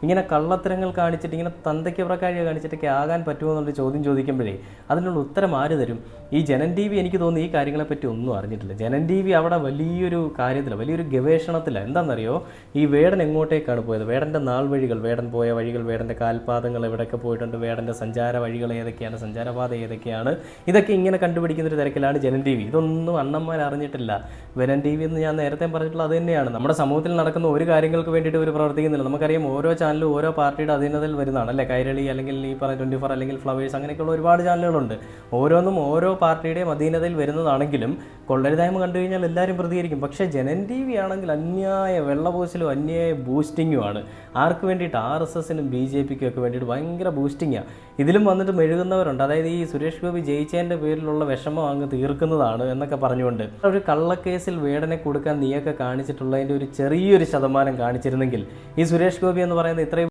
ഇങ്ങനെ കള്ളത്തരങ്ങൾ കാണിച്ചിട്ട് ഇങ്ങനെ തന്തയ്ക്ക് പ്രക്കാഴ്ച കാണിച്ചിട്ടൊക്കെ ആകാൻ പറ്റുമോ എന്നുള്ളൊരു ചോദ്യം ചോദിക്കുമ്പോഴേ അതിനുള്ള ഉത്തരം ആര് തരും? ഈ ജനൻ ടി വി എനിക്ക് തോന്നുന്നു ഈ കാര്യങ്ങളെപ്പറ്റി ഒന്നും അറിഞ്ഞിട്ടില്ല. ജനൻ ടി വി അവിടെ വലിയൊരു കാര്യത്തിലാണ്, വലിയൊരു ഗവേഷണത്തിലാണ്. എന്താണെന്നറിയോ, ഈ വേടൻ എങ്ങോട്ടേക്കാണ് പോയത്, വേടൻ്റെ നാൾ വഴികൾ, വേടൻ പോയ വഴികൾ, വേടൻ്റെ കാൽപാദങ്ങൾ എവിടെയൊക്കെ പോയിട്ടുണ്ട്, വേടൻ്റെ സഞ്ചാര വഴികൾ ഏതൊക്കെയാണ്, സഞ്ചാരപാത ഏതൊക്കെയാണ്, ഇതൊക്കെ ഇങ്ങനെ കണ്ടുപിടിക്കുന്നൊരു തിരക്കിലാണ് ജനൻ ടി വി. ഇതൊന്നും അണ്ണന്മാർ അറിഞ്ഞിട്ടില്ല. ജനൻ ടി വി എന്ന് ഞാൻ നേരത്തെ പറഞ്ഞിട്ടുള്ള അത് തന്നെയാണ്. നമ്മുടെ സമൂഹത്തിൽ നടക്കുന്ന ഒരു കാര്യങ്ങൾക്ക് വേണ്ടിയിട്ട് ഇവർ പ്രവർത്തിക്കുന്നില്ല. നമുക്കറിയാം ഓരോ ചാനലും ഓരോ പാർട്ടിയുടെ അധീനതയിൽ വരുന്നതാണ് അല്ലേ. കൈരളി അല്ലെങ്കിൽ ഈ പറഞ്ഞ 24 അല്ലെങ്കിൽ ഫ്ലവേഴ്സ് അങ്ങനെയൊക്കെയുള്ള ഒരുപാട് ചാനലുകളുണ്ട്. ഓരോന്നും ഓരോ പാർട്ടിയുടെയും അധീനതയിൽ വരുന്നതാണെങ്കിലും കൊള്ളരുതായ്മ കണ്ടു കഴിഞ്ഞാൽ എല്ലാവരും പ്രതികരിക്കും. പക്ഷേ ജനൻ ടി വി ആണെങ്കിൽ അന്യായ വെള്ളപൂശലും അന്യായ ബൂസ്റ്റിങ്ങുമാണ്. ആർക്ക് വേണ്ടിയിട്ട്? RSSനും BJPക്കും ഒക്കെ വേണ്ടിയിട്ട് ഭയങ്കര ബൂസ്റ്റിങ്ങാണ്. ഇതിലും വന്നിട്ട് മെഴുകുന്നവരുണ്ട്. അതായത് ഈ സുരേഷ് ഗോപി ജയിച്ചതിൻ്റെ പേരിലുള്ള വിഷമം അങ്ങ് തീർക്കുന്നതാണ് എന്നൊക്കെ പറഞ്ഞുകൊണ്ട് ഒരു കള്ളക്കേസിൽ വേടനെ കൊടുക്കാൻ നീയൊക്കെ കാണിച്ചിട്ടുള്ളതിൻ്റെ ഒരു ചെറിയൊരു ശതമാനം കാണിച്ചിരുന്നെങ്കിൽ ഈ സുരേഷ് ഗോപി എന്ന് പറയുന്നത് ഇത്രയും